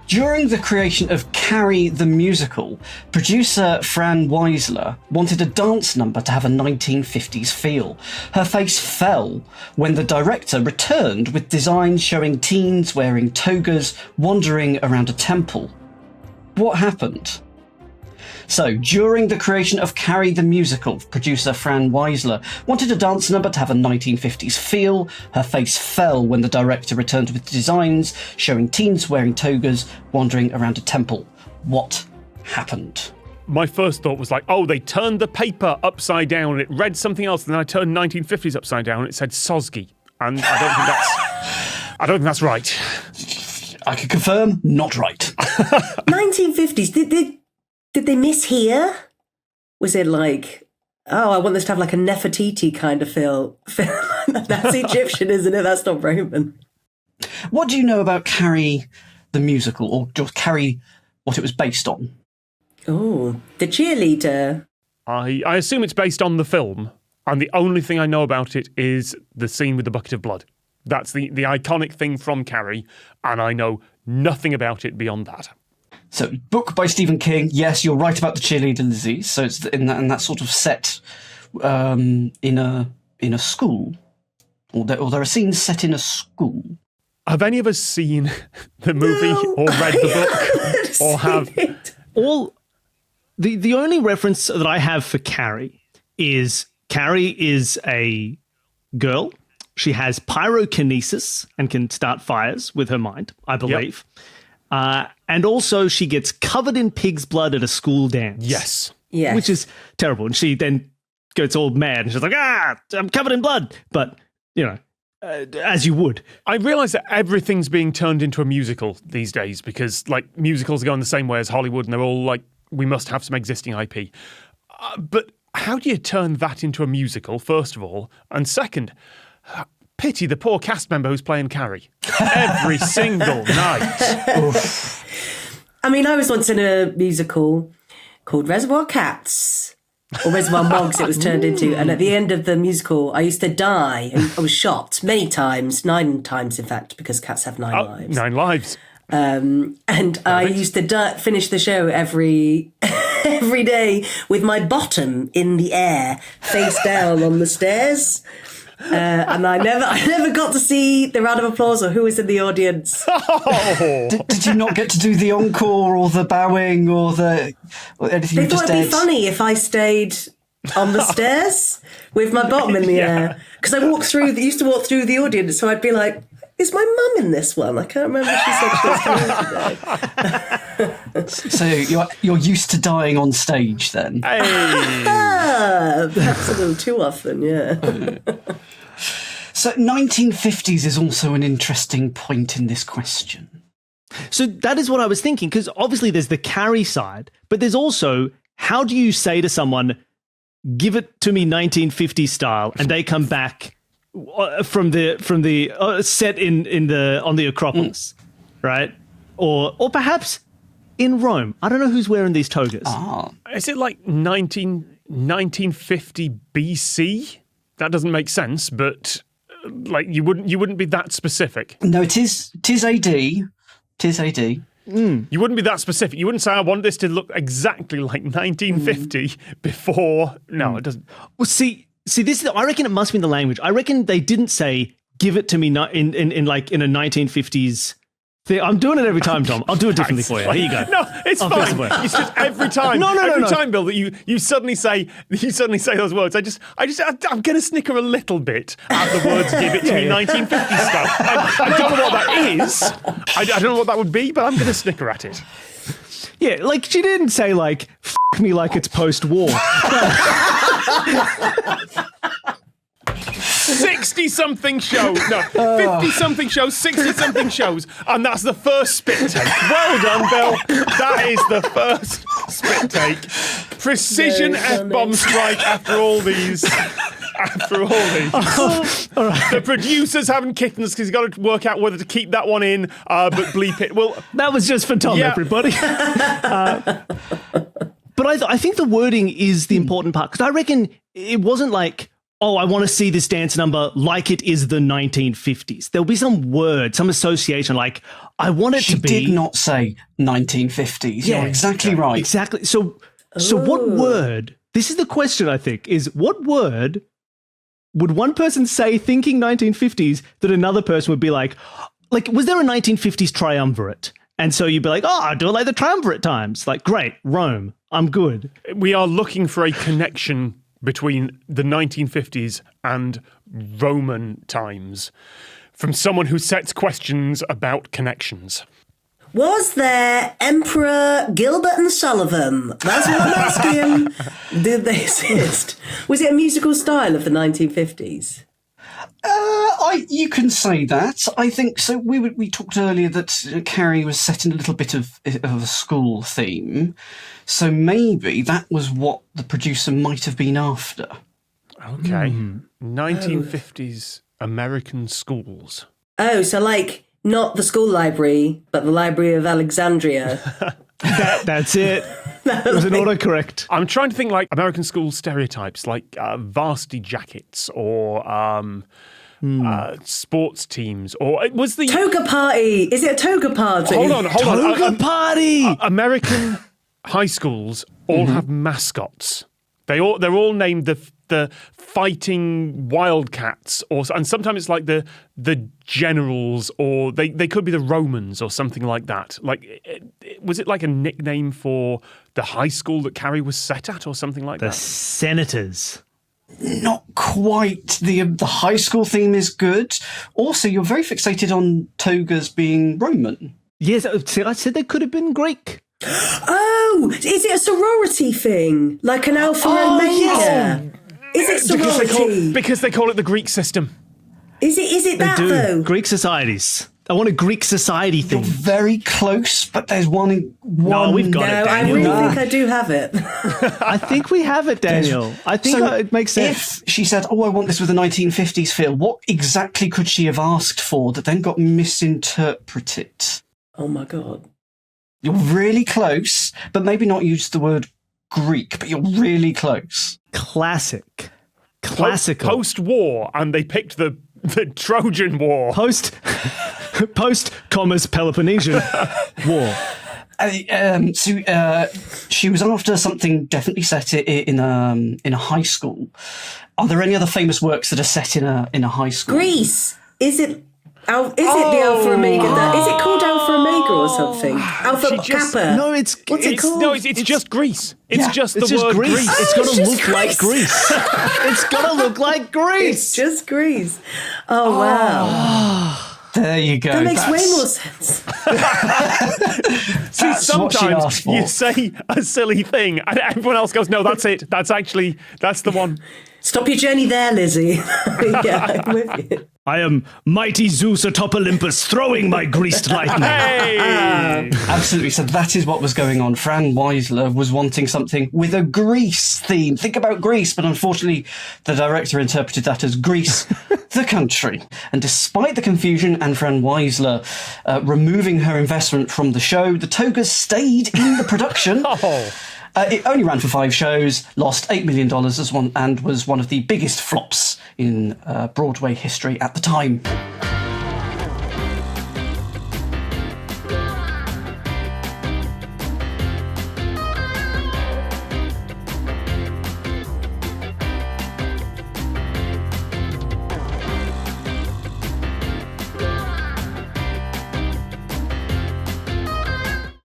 During the creation of Carrie the musical, producer Fran Weisler wanted a dance number to have a 1950s feel. Her face fell when the director returned with designs showing teens wearing togas wandering around a temple. What happened? So, during the creation of Carrie the musical, producer Fran Weisler wanted a dance number to have a 1950s feel. Her face fell when the director returned with designs showing teens wearing togas wandering around a temple. What happened? My first thought was like, oh, they turned the paper upside down and it read something else, and then I turned 1950s upside down and it said Sosgy. And I don't think that's right. I can confirm, not right. 1950s, Did they miss here? Was it like, oh, I want this to have like a Nefertiti kind of feel? That's Egyptian, isn't it? That's not Roman. What do you know about Carrie the musical, or just Carrie, what it was based on? Oh, the cheerleader. I assume it's based on the film, and the only thing I know about it is the scene with the bucket of blood. That's the iconic thing from Carrie, and I know nothing about it beyond that. So, book by Stephen King. Yes, you're right about the cheerleader, Lizzy. So it's in that sort of set in a school, or there are scenes set in a school. Have any of us seen the movie or read the book, or have all? The only reference that I have for Carrie is a girl. She has pyrokinesis and can start fires with her mind, I believe. Yep. And also she gets covered in pig's blood at a school dance. Yes. Which is terrible. And she then gets all mad and she's like, I'm covered in blood. But, as you would. I realise that everything's being turned into a musical these days because, like, musicals are going the same way as Hollywood and they're all like, we must have some existing IP. But how do you turn that into a musical, first of all? And second, pity the poor cast member who's playing Carrie every single night. Oof. I mean, I was once in a musical called Reservoir Cats, or Reservoir Mogs it was turned into, and at the end of the musical I used to die, and I was shot many times, 9 times in fact, because cats have 9 lives. 9 lives. And I used to finish the show every day with my bottom in the air, face down on the stairs. And I never got to see the round of applause or who was in the audience. Oh. Did you not get to do the encore or the bowing or anything? They thought it'd be funny if I stayed on the stairs with my bottom in the air, because I used to walk through the audience, so I'd be like, is my mum in this one? I can't remember if she said she was coming today. So you're used to dying on stage then? Hey. Perhaps a little too often, yeah. So 1950s is also an interesting point in this question. So that is what I was thinking, because obviously there's the Carrie side, but there's also, how do you say to someone, give it to me 1950s style, and they come back from the set on the Acropolis, right? Or perhaps in Rome. I don't know who's wearing these togas. Ah. Is it like 1950 BC? That doesn't make sense, but like you wouldn't be that specific. No, it is AD. It is AD. You wouldn't be that specific. You wouldn't say, I want this to look exactly like 1950 before. No, it doesn't. Well, see, this is, I reckon it must be in the language. I reckon they didn't say, give it to me in a 1950s thing. I'm doing it every time, Tom. I'll do it differently for you. Here you go. No, it's fine. It's just every time. Every time, Bill, that you suddenly say those words. I'm going to snicker a little bit at the words "give it to me" 1950 stuff. I don't know what that is. I don't know what that would be, but I'm going to snicker at it. Yeah, like she didn't say like "f me" like it's post-war. 60-something shows, no, 50-something shows, 60-something shows, and that's the first spit take. Well done, Bill. That is the first spit take. Precision F-bomb strike after all these. All right. The producer's having kittens because he's got to work out whether to keep that one in, but bleep it. Well, that was just for Tom, everybody. But I think the wording is the important part, because I reckon it wasn't like, oh, I want to see this dance number like it is the 1950s. There'll be some word, some association, like, I want it She to be... did not say 1950s. You're exactly right. Exactly. So what word... This is the question, I think, is what word would one person say thinking 1950s that another person would be like, was there a 1950s triumvirate? And so you'd be like, oh, I do it like the triumvirate times. Like, great, Rome, I'm good. We are looking for a connection between the 1950s and Roman times from someone who sets questions about connections. Was there Emperor Gilbert and Sullivan? That's what I'm asking. Did they exist? Was it a musical style of the 1950s? You can say that. I think so. We talked earlier that Carrie was set in a little bit of a school theme, so maybe that was what the producer might have been after. Okay, 1950s American schools. Oh, so like not the school library, but the Library of Alexandria. That's it. It was an autocorrect. I'm trying to think like American school stereotypes, like varsity jackets or sports teams, or was the Toga party? Is it a toga party? Hold on. Toga party. American high schools all have mascots. They're all named the Fighting Wildcats, and sometimes it's like the Generals, or they could be the Romans or something like that. Like, was it like a nickname for the high school that Carrie was set at, or something like that? The Senators. Not quite. The high school theme is good. Also, you're very fixated on togas being Roman. Yes, see, I said they could have been Greek. Oh, is it a sorority thing? Like an Alpha and Omega? yes. Is it sorority? Because they call it the Greek system. Is it They that do. though? Greek societies. I want a Greek society You're thing. very close, but there's one. No, we've got No, it, I Daniel. really think I do have it. I think we have it, Daniel. I think it makes sense. If she said, "Oh, I want this with a 1950s feel," what exactly could she have asked for that then got misinterpreted? Oh my God. You're really close, but maybe not use the word Greek, but you're really close. Classic. Classical. Post-war, and they picked the Trojan War. Post, commas, Peloponnesian War. She was after something definitely set in a high school. Are there any other famous works that are set in a high school? Greece. Is it the Alpha Omega? Is it called Alpha Omega or something? Alpha Kappa? No, it's called? No, it's just Greece. It's just the word Greece. It's Oh, got to it's look just like Greece. It's got to look like Greece. It's just Greece. Oh, wow. There you go. That makes way more sense. See, That's what she asked sometimes for. you say a silly thing, and everyone else goes, "No, that's it. That's the one." Stop your journey there, Lizzy. Yeah, I'm with you. I am mighty Zeus atop Olympus, throwing my greased lightning. Hey! Absolutely. So that is what was going on. Fran Weisler was wanting something with a Greece theme. Think about Greece, but unfortunately, the director interpreted that as Greece, the country. And despite the confusion and Fran Weisler removing her investment from the show, the togas stayed in the production. It only ran for 5 shows, lost $8 million and was one of the biggest flops in Broadway history at the time.